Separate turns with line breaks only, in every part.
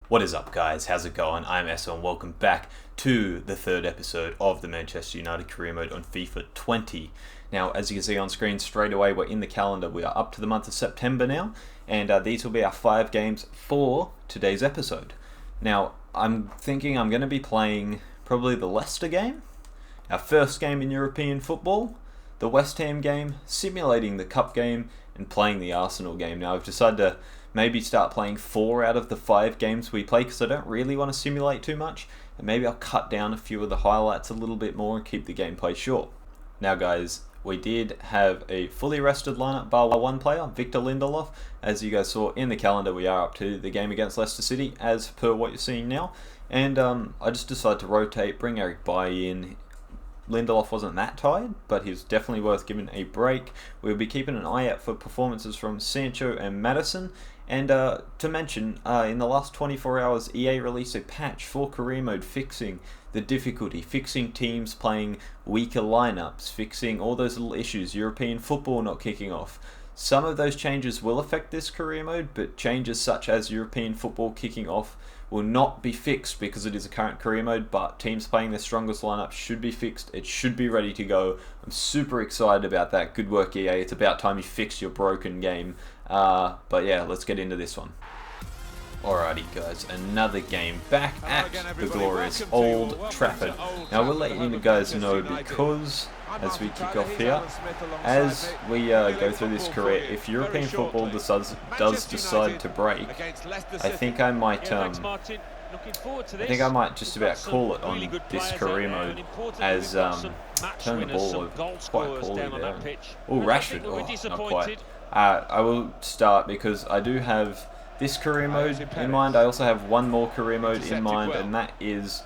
What is up, guys? How's it going? I'm Esso and welcome back to the third episode of the Manchester United career mode on FIFA 20. Now, as you can see on screen straight away, we're in the calendar. We are up to the month of September now, and these will be our 5 games for today's episode. Now, I'm thinking I'm going to be playing probably the Leicester game, our first game in European football, the West Ham game, simulating the Cup game, and playing the Arsenal game. Now, I've decided to maybe start playing 4 out of the 5 games we play because I don't really want to simulate too much, and maybe I'll cut down a few of the highlights a little bit more and keep the gameplay short. Now guys, we did have a fully rested lineup bar one player, Victor Lindelof. As you guys saw in the calendar, we are up to the game against Leicester City as per what you're seeing now, and I just decided to rotate, bring Eric Bailly in. Lindelof wasn't that tired, but he's definitely worth giving a break. We'll be keeping an eye out for performances from Sancho and Maddison. And to mention, in the last 24 hours, EA released a patch for career mode fixing the difficulty, fixing teams playing weaker lineups, fixing all those little issues, European football not kicking off. Some of those changes will affect this career mode, but changes such as European football kicking off will not be fixed because it is a current career mode, but teams playing their strongest lineup should be fixed. It should be ready to go. I'm super excited about that. Good work, EA. It's about time you fixed your broken game. But yeah, let's get into this one. Alrighty guys, another game back at the glorious Old Trafford. Now we'll let you guys know because as we kick off here, as we go through this career, if European football does decide to break, I think I might just about call it on this career mode as turn the ball over quite poorly there. Oh, Rashford, not quite. I will start because I do have this career mode in mind. I also have one more career mode in mind, and that is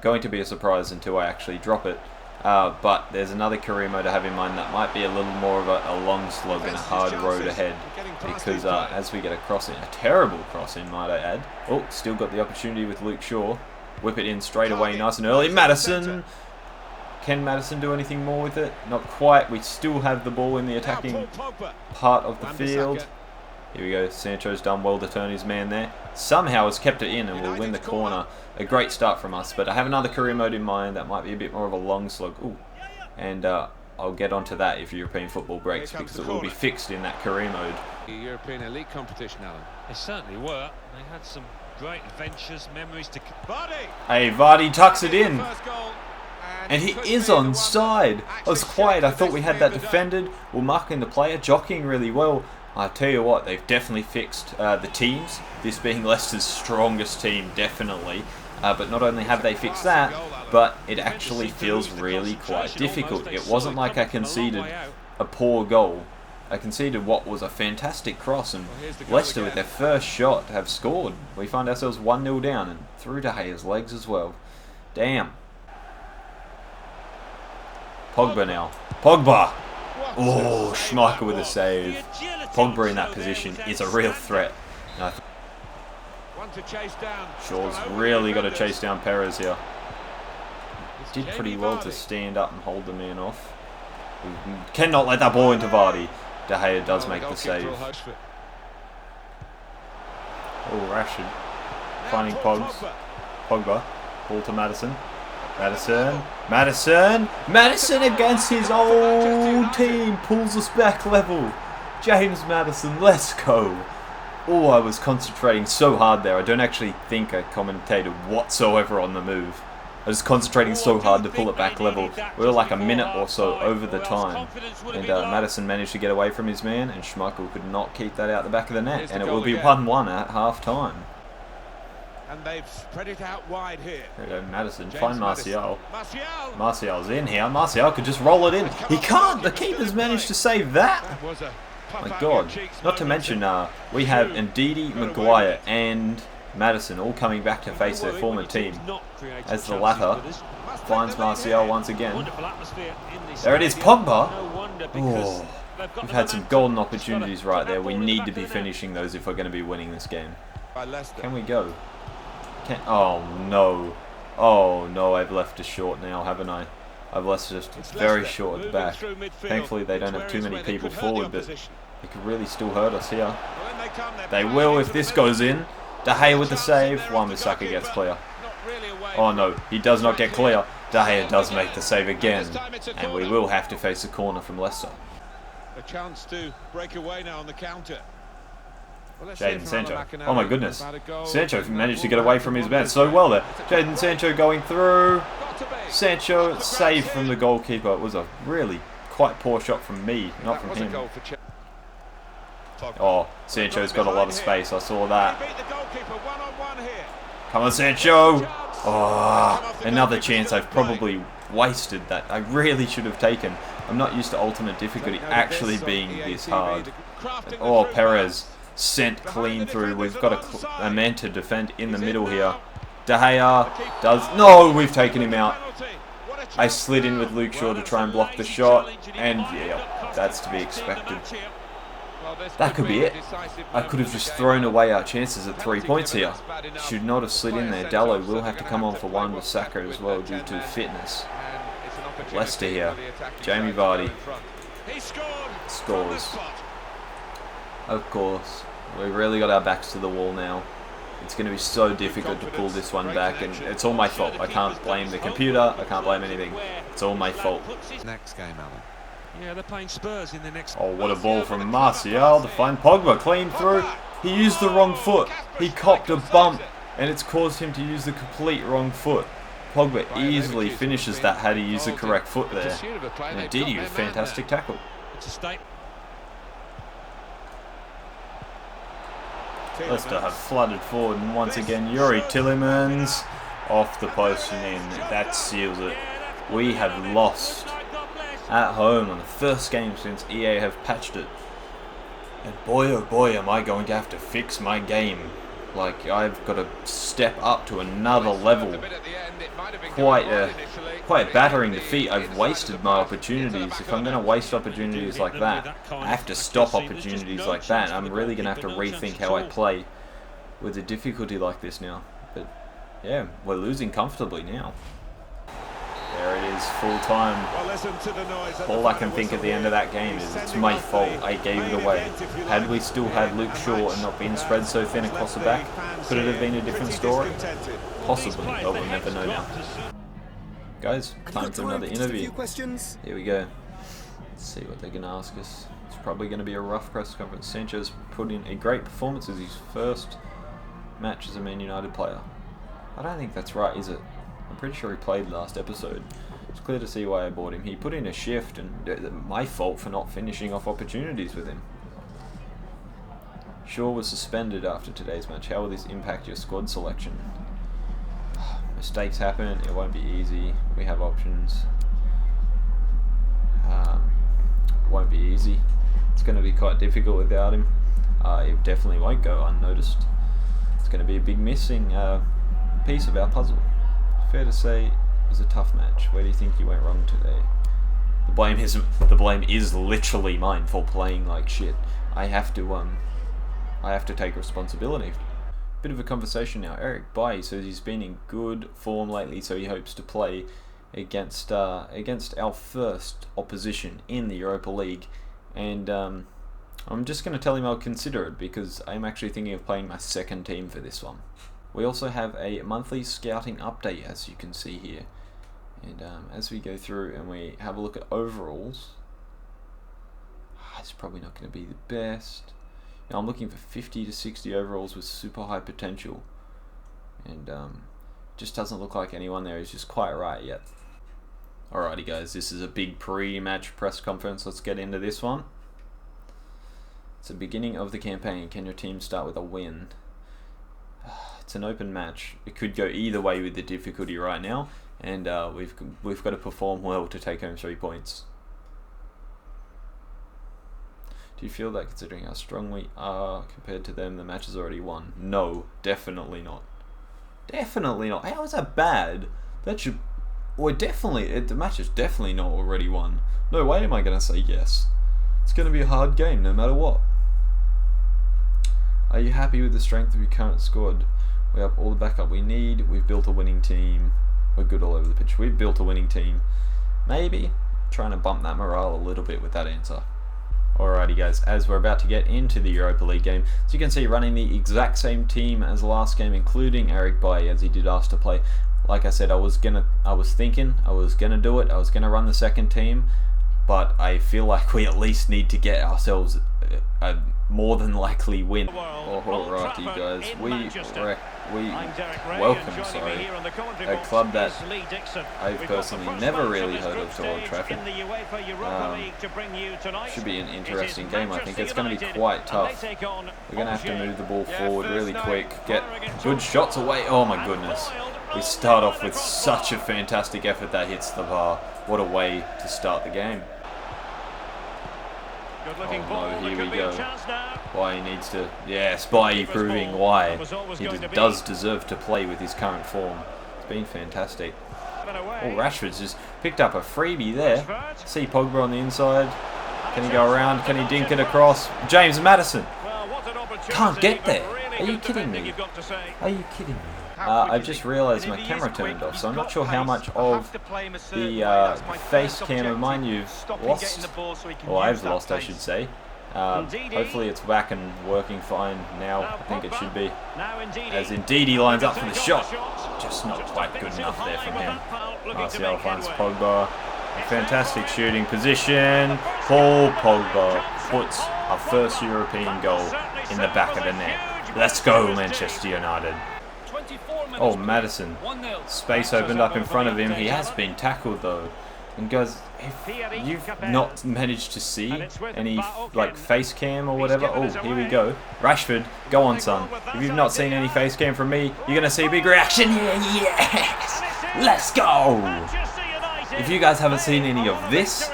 going to be a surprise until I actually drop it. But there's another career mode I have in mind that might be a little more of a long slog and a hard road ahead, because as we get a crossing, a terrible crossing might I add. Oh, still got the opportunity with Luke Shaw. Whip it in straight away nice and early. Maddison! Can Maddison do anything more with it? Not quite. We still have the ball in the attacking part of the field. Here we go. Sancho's done well to turn his man there. Somehow has kept it in and will win the corner. A great start from us. But I have another career mode in mind that might be a bit more of a long slog. Ooh. And I'll get onto that if European football breaks because it will be fixed in that career mode.
European elite competition, Alan.
They certainly were. They had some great adventures, memories to...
Hey, Vardy tucks it in. And he is onside. I was quiet. I thought we had that defended. We're marking the player, jockeying really well. I tell you what, they've definitely fixed the teams. This being Leicester's strongest team, definitely. But not only have they fixed that, but it actually feels really quite difficult. It wasn't like I conceded a poor goal. I conceded what was a fantastic cross, and Leicester with their first shot have scored. We find ourselves 1-0 down and through De Gea's legs as well. Damn. Pogba now. Pogba! Oh, Schmeichel with a save. Pogba in that position is a real threat. Shaw's really got to chase down Perez here. Did pretty well to stand up and hold the man off. We cannot let that ball into Vardy. De Gea does make the save. Oh, Rashford finding Pogba. Ball to Maddison. Maddison against his old team pulls us back level. James Maddison, let's go. Oh, I was concentrating so hard there. I don't actually think I commentated whatsoever on the move. I was concentrating so hard to pull it back level. We were like a minute or so over the time. And Maddison managed to get away from his man, and Schmeichel could not keep that out the back of the net. And it will be 1-1 at half time.
And they've spread it out wide here.
There we go, Maddison. Find Martial. Martial's in here. Martial could just roll it in. He can't. The keeper's managed to save that. My God. Not to mention, we have Ndidi, Maguire, and Maddison all coming back to face their former team. As the latter finds Martial once again. There it is, Pogba. Oh, we've had some golden opportunities right there. We need to be finishing those if we're going to be winning this game. Can we go? Oh no. Oh no, I've left us short now, haven't I? I've left just very short at the back. Thankfully they don't have too many people forward, but it could really still hurt us here. They will if this goes in. De Gea with the save. Wan-Bissaka gets clear. Oh no, he does not get clear. De Gea does make the save again. And we will have to face a corner from Leicester.
A chance to break away now on the counter.
Jadon Sancho. Oh my goodness. Sancho managed to get away from his man so well there. Jadon Sancho going through. Sancho saved from the goalkeeper. It was a really quite poor shot from me, not from him. Oh, Sancho's got a lot of space. I saw that. Come on, Sancho. Oh, another chance I've probably wasted that I really should have taken. I'm not used to ultimate difficulty actually being this hard. Oh, Perez sent clean through. We've got a man to defend in the middle here. De Gea does... No, we've taken him out. I slid in with Luke Shaw to try and block the shot. And yeah, that's to be expected. That could be it. I could have just thrown away our chances at 3 points here. Should not have slid in there. Dallo will have to come on for Wan-Bissaka as well due to fitness. Leicester here. Jamie Vardy scores. Of course. We've really got our backs to the wall now. It's going to be so difficult to pull this one back, and it's all my fault. I can't blame the computer. I can't blame anything. It's all my fault.
Next game, Alan.
Yeah, they're playing Spurs in the next.
Oh, what a ball from Martial to find Pogba. Clean through. He used the wrong foot. He copped a bump, and it's caused him to use the complete wrong foot. Pogba easily finishes that had he used the correct foot there. And indeed, he was a fantastic tackle.
It's a state.
Leicester have flooded forward, and once again, Yuri Tillemans off the post and in. That seals it. We have lost at home on the first game since EA have patched it. And boy oh boy am I going to have to fix my game. Like, I've got to step up to another level. Quite a battering defeat. I've wasted my opportunities. If I'm going to waste opportunities like that, I have to stop opportunities like that. I'm really going to have to rethink how I play with a difficulty like this now. But yeah, we're losing comfortably now. There it is, full time. All I can think at the end of that game is it's my fault. I gave it away. Had we still had Luke Shaw and not been spread so thin across the back, could it have been a different story? Possibly, but we'll never know now. Guys, time for another interview. Here we go. Let's see what they're going to ask us. It's probably going to be a rough press conference. Sancho's put in a great performance as his first match as a Man United player. I don't think that's right, is it? I'm pretty sure he played last episode. It's clear to see why I bought him. He put in a shift, and my fault for not finishing off opportunities with him. Shaw was suspended after today's match. How will this impact your squad selection? Mistakes happen. It won't be easy. We have options. It won't be easy. It's going to be quite difficult without him. It definitely won't go unnoticed. It's going to be a big missing piece of our puzzle. Fair to say, it was a tough match. Where do you think you went wrong today? The blame is literally mine for playing like shit. I have to take responsibility. Bit of a conversation now. Eric Bailly says he's been in good form lately, so he hopes to play against our first opposition in the Europa League. And I'm just going to tell him I'll consider it because I'm actually thinking of playing my second team for this one. We also have a monthly scouting update, as you can see here. And as we go through and we have a look at overalls, it's probably not going to be the best. Now I'm looking for 50 to 60 overalls with super high potential. And just doesn't look like anyone there is just quite right yet. Alrighty guys, this is a big pre-match press conference. Let's get into this one. It's the beginning of the campaign. Can your team start with a win? It's an open match. It could go either way with the difficulty right now, and we've got to perform well to take home 3 points. Do you feel that considering how strong we are compared to them, the match is already won? No, definitely not. Definitely not. How is that bad? That should... Well, definitely... the match is definitely not already won. No way am I going to say yes. It's going to be a hard game no matter what. Are you happy with the strength of your current squad? We have all the backup we need. We've built a winning team. We're good all over the pitch. We've built a winning team. Maybe trying to bump that morale a little bit with that answer. Alrighty guys, as we're about to get into the Europa League game, so you can see running the exact same team as last game, including Eric Bailly as he did ask to play. Like I said, I was gonna do it. I was gonna run the second team, but I feel like we at least need to get ourselves a more than likely win. Alrighty guys, we welcome a club that I've personally never really heard of to Old Trafford. Should be an interesting game. I think it's going to be quite tough. We're going to have to move the ball forward really quick, get good shots away. Oh my goodness. We start off with such a fantastic effort that hits the bar. What a way to start the game. Oh no, here we go. Why he needs to... Yes, by proving why he does deserve to play with his current form. It's been fantastic. Oh, Rashford's just picked up a freebie there. See Pogba on the inside. Can he go around? Can he dink it across? James Maddison! Can't get there! Are you kidding me? Are you kidding me? I've just realised my camera turned off, so I'm not sure how much of the face cam of mine you've lost. Or I've lost, I should say. Hopefully it's back and working fine now. I think it should be. As indeed he lines up for the shot. Just not quite good enough there from him. Martial finds Pogba. A fantastic shooting position. Paul Pogba puts our first European goal in the back of the net. Let's go, Manchester United. Oh, Maddison. Space opened up in front of him. He has been tackled though. And guys, if you've not managed to see any like face cam or whatever, oh, here we go. Rashford, go on son. If you've not seen any face cam from me, you're going to see a big reaction here. Yes! Let's go! If you guys haven't seen any of this,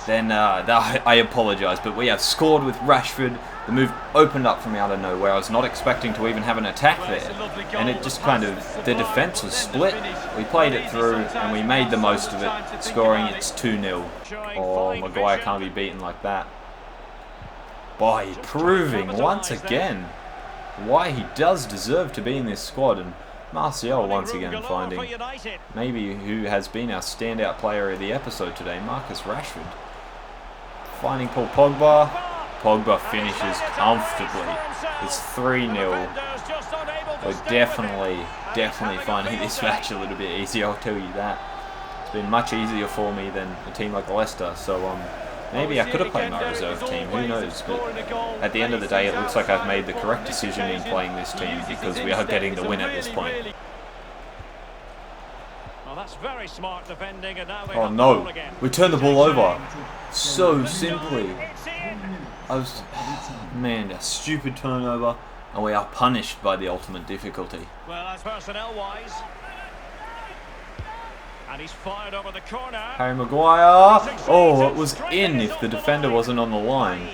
then I apologise, but we have scored with Rashford. The move opened up from out of nowhere. I was not expecting to even have an attack there. And it just kind of, the defence was split. We played it through and we made the most of it, scoring it's 2-0. Oh, Maguire can't be beaten like that. By proving once again why he does deserve to be in this squad. And Martial once again finding maybe who has been our standout player of the episode today, Marcus Rashford. Finding Paul Pogba. Pogba finishes comfortably. It's 3-0. We're definitely finding this match a little bit easier, I'll tell you that. It's been much easier for me than a team like Leicester, so maybe I could have played my reserve team, who knows, but at the end of the day it looks like I've made the correct decision in playing this team because we are getting the win at this point. Oh no, we turned the ball over so simply. Man, a stupid turnover, and we are punished by the ultimate difficulty.
Well, that's personnel-wise. And he's fired over the corner.
Harry Maguire. Oh, it was in if the defender wasn't on the line.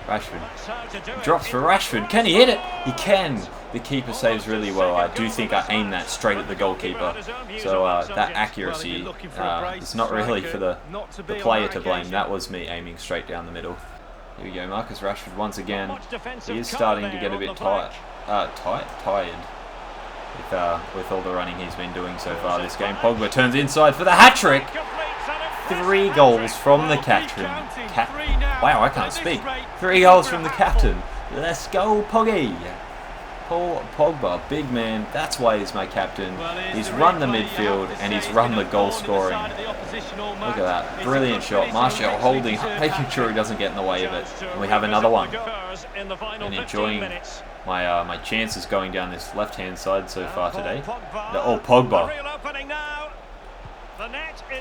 Rashford drops for Rashford. Can he hit it? He can. The keeper saves really well. I do think I aimed that straight at the goalkeeper. So that accuracy is not really for the player to blame. That was me aiming straight down the middle. Here we go, Marcus Rashford once again. He is starting to get a bit tired with all the running he's been doing so far this game. Pogba turns inside for the hat-trick. 3 goals from the captain. Wow, I can't speak. 3 goals from the captain. Let's go, Poggy. Paul Pogba, big man. That's why he's my captain. He's run the midfield and he's run the goal scoring. Look at that. Brilliant shot. Martial holding, making sure he doesn't get in the way of it. And we have another one. And enjoying my chances going down this left-hand side so far today. Oh, Pogba.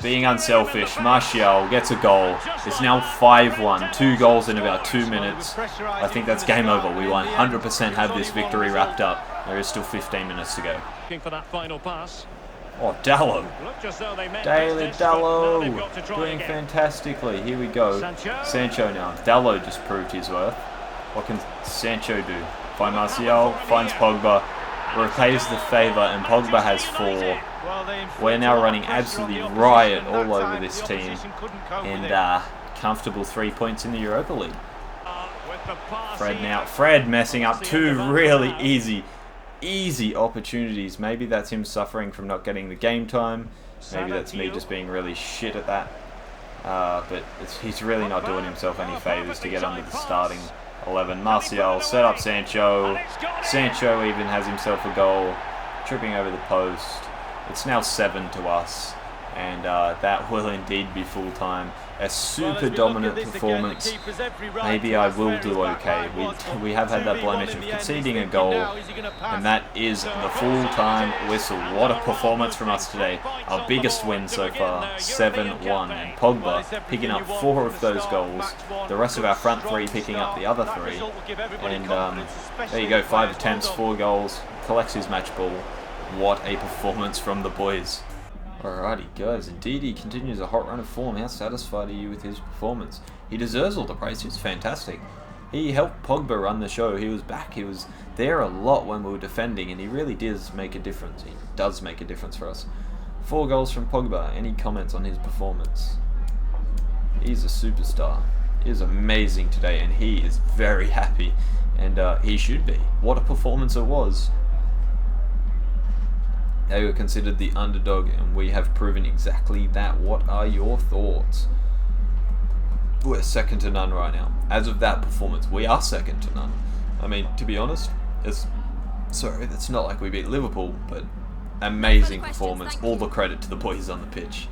Being unselfish, Martial gets a goal. It's now 5-1, 2 goals in about 2 minutes. I think that's game over. We 100% have this victory wrapped up. There is still 15 minutes to go. Oh, Dallo. Dallo doing fantastically. Here we go. Sancho now. Dallo just proved his worth. What can Sancho do? Find Martial, finds Pogba, repays the favour, and Pogba has 4. We're now running absolutely riot all over this team, and comfortable 3 points in the Europa League. Fred messing up 2 really easy opportunities. Maybe that's him suffering from not getting the game time. Maybe that's me just being really shit at that. but he's really not doing himself any favours to get under the starting 11. Martial set up Sancho. Sancho even has himself a goal, tripping over the post. It's now 7 to us, and that will indeed be full time. A super dominant performance. Maybe I will do okay. We have had that blemish of conceding a goal, and that is the full-time whistle. What a performance from us today. Our biggest win so far, 7-1. And Pogba picking up 4 of those goals. The rest of our front 3 picking up the other 3. And there you go, 5 attempts, 4 goals. Collects his match ball. What a performance from the boys. Alrighty guys, indeed he continues a hot run of form. How satisfied are you with his performance? He deserves all the praise, he's fantastic. He helped Pogba run the show, he was back, he was there a lot when we were defending, and he really does make a difference. He does make a difference for us. 4 goals from Pogba. Any comments on his performance? He's a superstar. He is amazing today, and he is very happy, and he should be. What a performance it was. They were considered the underdog, and we have proven exactly that. What are your thoughts? We're second to none right now. As of that performance, we are second to none. I mean, to be honest, it's not like we beat Liverpool, but amazing performance. All the credit to the boys on the pitch.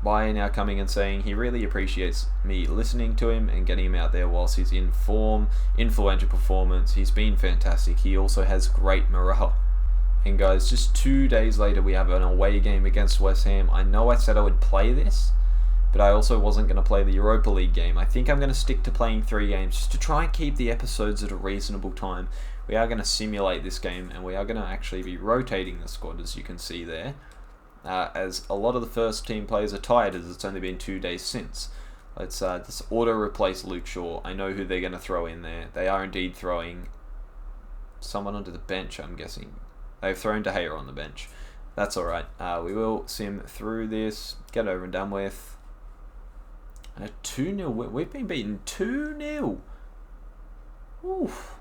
Bayer now coming and saying he really appreciates me listening to him and getting him out there whilst he's in form. Influential performance. He's been fantastic. He also has great morale. And guys, just 2 days later we have an away game against West Ham. I know I said I would play this, but I also wasn't going to play the Europa League game. I think I'm going to stick to playing 3 games just to try and keep the episodes at a reasonable time. We are going to simulate this game, and we are going to actually be rotating the squad, as you can see there, as a lot of the first team players are tired, as it's only been 2 days since. Let's just auto-replace Luke Shaw. I know who they're going to throw in there. They are indeed throwing someone onto the bench, I'm guessing. They've thrown De Gea on the bench. That's alright. We will sim through this. Get over and done with. A 2-0. We've been beaten 2-0. Oof.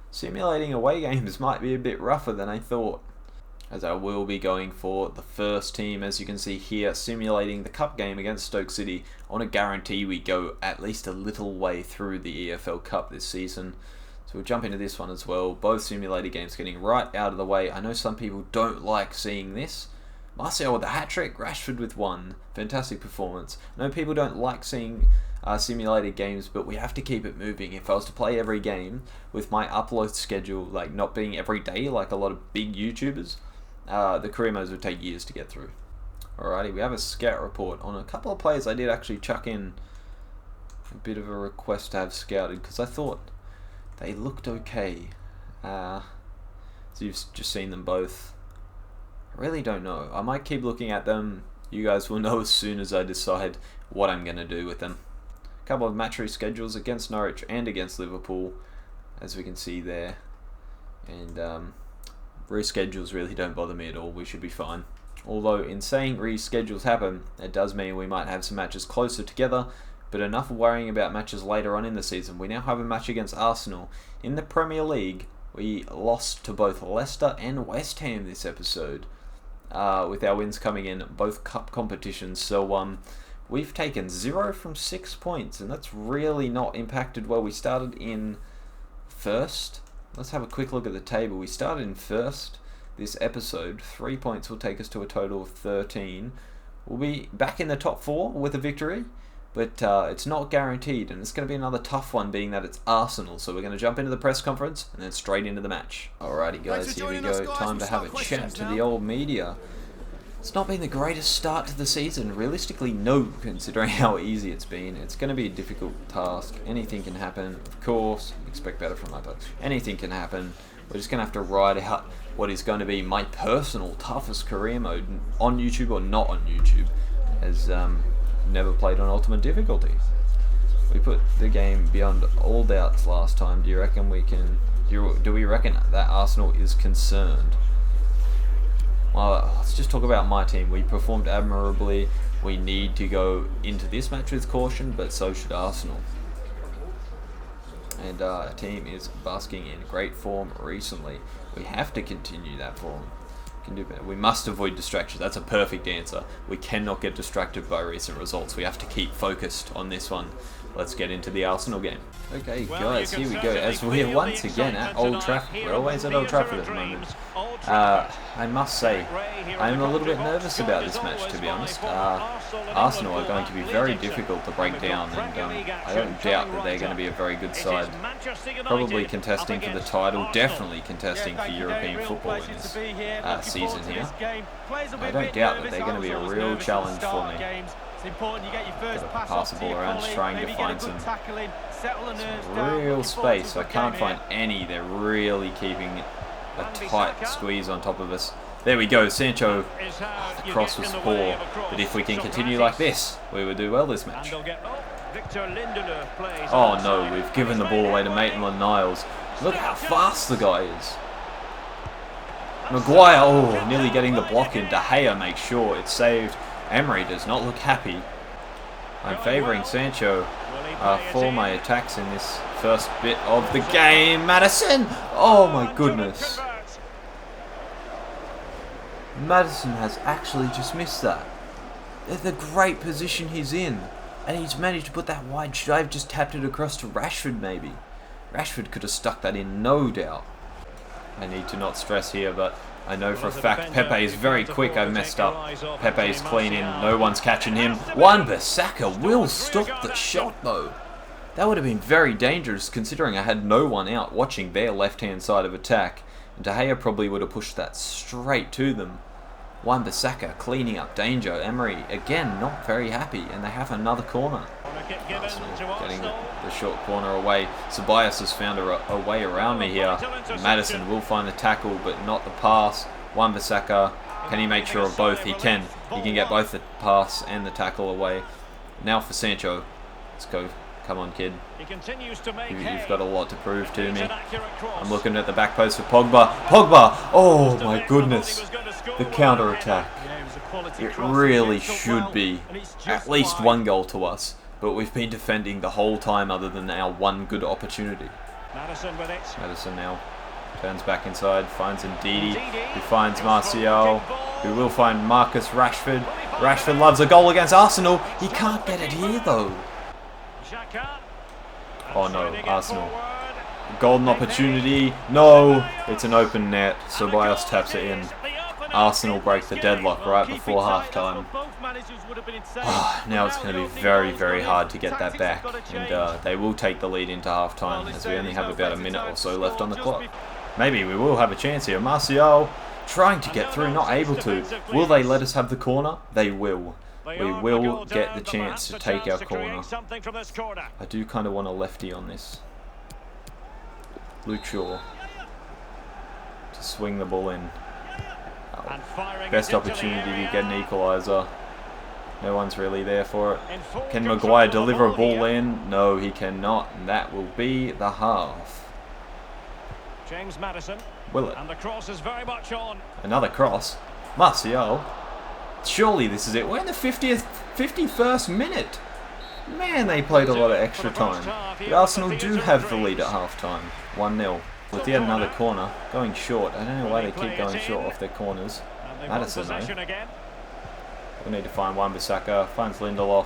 Simulating away games might be a bit rougher than I thought. As I will be going for the first team, as you can see here, simulating the cup game against Stoke City. I want to guarantee we go at least a little way through the EFL Cup this season. So we'll jump into this one as well. Both simulated games getting right out of the way. I know some people don't like seeing this. Martial with a hat-trick, Rashford with 1. Fantastic performance. I know people don't like seeing simulated games, but we have to keep it moving. If I was to play every game with my upload schedule like not being every day like a lot of big YouTubers, the career modes would take years to get through. Alrighty, we have a scout report on a couple of players. I did actually chuck in a bit of a request to have scouted because I thought they looked okay. So you've just seen them both. I really don't know. I might keep looking at them. You guys will know as soon as I decide what I'm going to do with them. A couple of match reschedules against Norwich and against Liverpool, as we can see there. And reschedules really don't bother me at all. We should be fine. Although in saying reschedules happen, it does mean we might have some matches closer together. But enough worrying about matches later on in the season. We now have a match against Arsenal. In the Premier League, we lost to both Leicester and West Ham this episode, with our wins coming in both cup competitions. So we've taken 0 from 6 points, and that's really not impacted well. We started in first. Let's have a quick look at the table. We started in first this episode. 3 points will take us to a total of 13. We'll be back in the top 4 with a victory. But it's not guaranteed, and it's going to be another tough one, being that it's Arsenal. So we're going to jump into the press conference and then straight into the match. Alrighty guys, here we go. Time to have a chat to the old media. It's not been the greatest start to the season. Realistically, no, considering how easy it's been. It's going to be a difficult task. Anything can happen, of course. Expect better from my bugs. Anything can happen. We're just going to have to ride out what is going to be my personal toughest career mode on YouTube or not on YouTube, as never played on ultimate difficulty. We put the game beyond all doubts last time. Do you reckon we can? Do we reckon that Arsenal is concerned? Well, let's just talk about my team. We performed admirably. We need to go into this match with caution, but so should Arsenal. And our team is basking in great form recently. We have to continue that form. Can do better. We must avoid distractions. That's a perfect answer. We cannot get distracted by recent results. We have to keep focused on this one. Let's get into the Arsenal game. Okay, guys, here we go. As we're once again at Old Trafford. We're always at Old Trafford at the moment. I must say, I'm a little bit nervous about this match, to be honest. Arsenal are going to be very difficult to break down, and I don't doubt that they're going to be a very good side. Probably contesting for the title, definitely contesting for European football in this season here. I don't doubt that they're going to be a real challenge for me.
It's important you get your first pass
pass the ball around, just trying to find some real space. I can't find any. They're really keeping a tight squeeze on top of us. There we go, Sancho. The cross was poor, but if we can continue like this, we will do well this match. Oh no, we've given the ball away to Maitland-Niles. Look how fast the guy is. Maguire, oh, nearly getting the block in. De Gea makes sure it's saved. Emery does not look happy. I'm favouring Sancho for my attacks in this first bit of the game. Maddison! Oh my goodness. Maddison has actually just missed that. The great position he's in. And he's managed to put that wide drive, just tapped it across to Rashford maybe. Rashford could have stuck that in, no doubt. I need to not stress here, but I know for a fact Pepe is very quick. I've messed up. Pepe's clean in. No one's catching him. Wan-Bissaka will stop the shot though. That would have been very dangerous considering I had no one out watching their left-hand side of attack. And De Gea probably would have pushed that straight to them. Wan-Bissaka cleaning up danger. Emery again not very happy, and they have another corner. Arsenal getting the short corner away. Ceballos has found a way around me here. Maddison will find the tackle, but not the pass. Wan-Bissaka, can he make sure of both? He can. He can get both the pass and the tackle away. Now for Sancho. Let's go. Come on, kid. You've got a lot to prove to me. I'm looking at the back post for Pogba. Pogba! Oh my goodness. The counter-attack. It really should be at least one goal to us. But we've been defending the whole time other than our one good opportunity. Maddison now turns back inside, finds Ndidi, who finds Martial, who will find Marcus Rashford. Rashford loves a goal against Arsenal. He can't get it here though. Oh no, Arsenal. Golden opportunity. No, it's an open net. Ceballos taps it in. Arsenal break the deadlock right before half-time. Now it's going to be very, very hard to get that back. And they will take the lead into half-time as we only have about a minute or so left on the clock. Maybe we will have a chance here. Martial trying to get through, not able to. Will they let us have the corner? They will. We will get the chance to take our corner. I do kind of want a lefty on this. Luke Shaw to swing the ball in. Best opportunity to get an equaliser. No one's really there for it. Can Maguire deliver a ball in? No, he cannot. And that will be the half.
James Maddison.
Will it?
And the cross is very much on.
Another cross. Martial. Surely this is it. We're in the 51st minute. Man, they played a lot of extra time. But Arsenal do have the lead at half-time. 1-0. With yet another corner, going short. I don't know why they keep going short off their corners. Maddison though. We need to find Wan-Bissaka, finds Lindelof.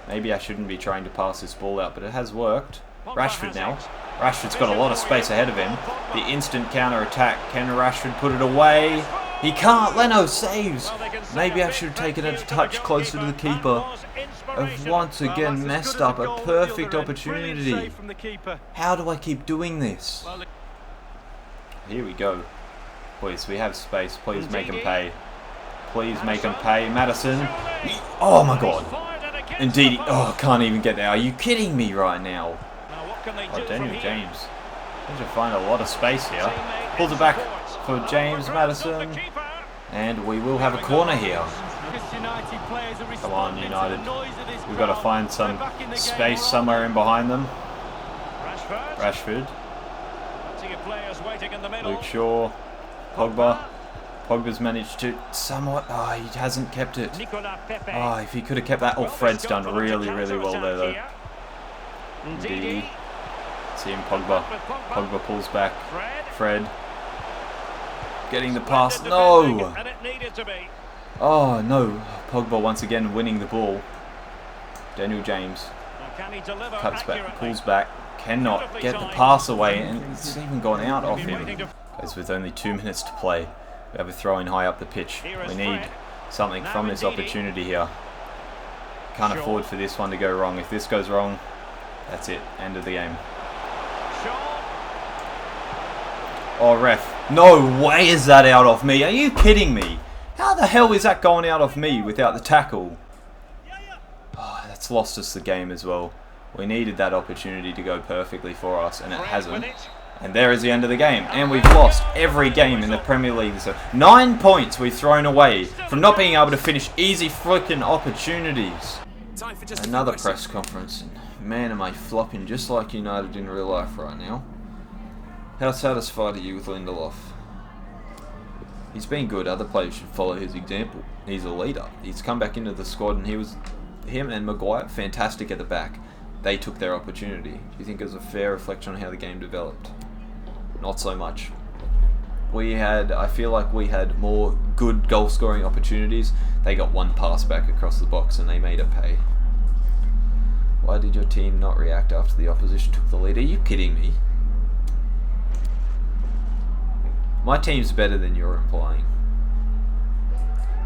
Maybe I shouldn't be trying to pass this ball out, but it has worked. Rashford now. Rashford's got a lot of space ahead of him. The instant counter-attack. Can Rashford put it away? He can't. Leno saves. Maybe I should have taken it a touch closer to the keeper. I've once again messed up a perfect opportunity. How do I keep doing this? Here we go. Please, we have space. Please make him pay. Please make him pay. Maddison. Oh my god. Indeed. Oh, can't even get there. Are you kidding me right now? Oh, Daniel James. Need to find a lot of space here. Pulls it back for James Maddison. And we will have a corner here. Come on, United. We've got to find some space somewhere in behind them. Rashford. Luke Shaw. Pogba. Pogba's managed to somewhat... Oh, he hasn't kept it. Oh, if he could have kept that... Oh, Fred's done really, really well there, though. Indeed. See him, Pogba. Pogba pulls back. Fred. getting the pass. No!
And it needed to be.
Oh no, Pogba once again winning the ball. Daniel James
Now can he deliver
cuts back,
accurately?
pulls back, cannot get the pass away, and it's even gone out off him. Guys, with only 2 minutes to play, we have a throw-in high up the pitch. We need something from this opportunity here. Can't afford for this one to go wrong. If this goes wrong, that's it, end of the game. Oh, ref. No way is that out of me. Are you kidding me? How the hell is that going out of me without the tackle? Oh, that's lost us the game as well. We needed that opportunity to go perfectly for us, and it hasn't. And there is the end of the game. And we've lost every game in the Premier League. So 9 points we've thrown away from not being able to finish easy freaking opportunities. Another press conference. Man, am I flopping just like United in real life right now. How satisfied are you with Lindelof? He's been good. Other players should follow his example. He's a leader. He's come back into the squad, and him and Maguire, fantastic at the back. They took their opportunity. Do you think it was a fair reflection on how the game developed? Not so much. I feel like we had more good goal scoring opportunities. They got one pass back across the box and they made it pay. Why did your team not react after the opposition took the lead? Are you kidding me? My team's better than you're implying.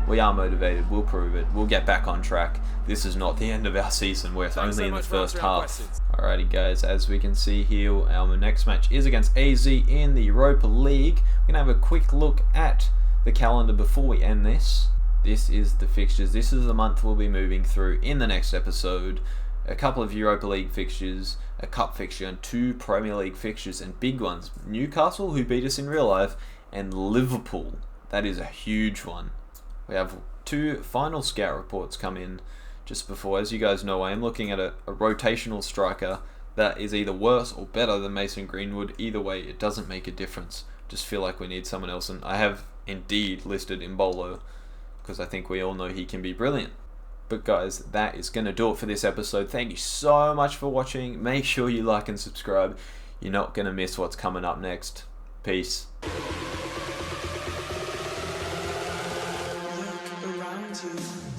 We are motivated, we'll prove it, we'll get back on track. This is not the end of our season, we're only in the first half. Alrighty guys, as we can see here, our next match is against AZ in the Europa League. We're going to have a quick look at the calendar before we end this. This is the fixtures, this is the month we'll be moving through in the next episode. A couple of Europa League fixtures, a cup fixture, and 2 Premier League fixtures, and big ones. Newcastle, who beat us in real life, and Liverpool. That is a huge one. We have 2 final scout reports come in just before. As you guys know, I am looking at a rotational striker that is either worse or better than Mason Greenwood. Either way, it doesn't make a difference. Just feel like we need someone else, and I have indeed listed Mbolo because I think we all know he can be brilliant. But guys, that is going to do it for this episode. Thank you so much for watching. Make sure you like and subscribe. You're not going to miss what's coming up next. Peace.
Look around you.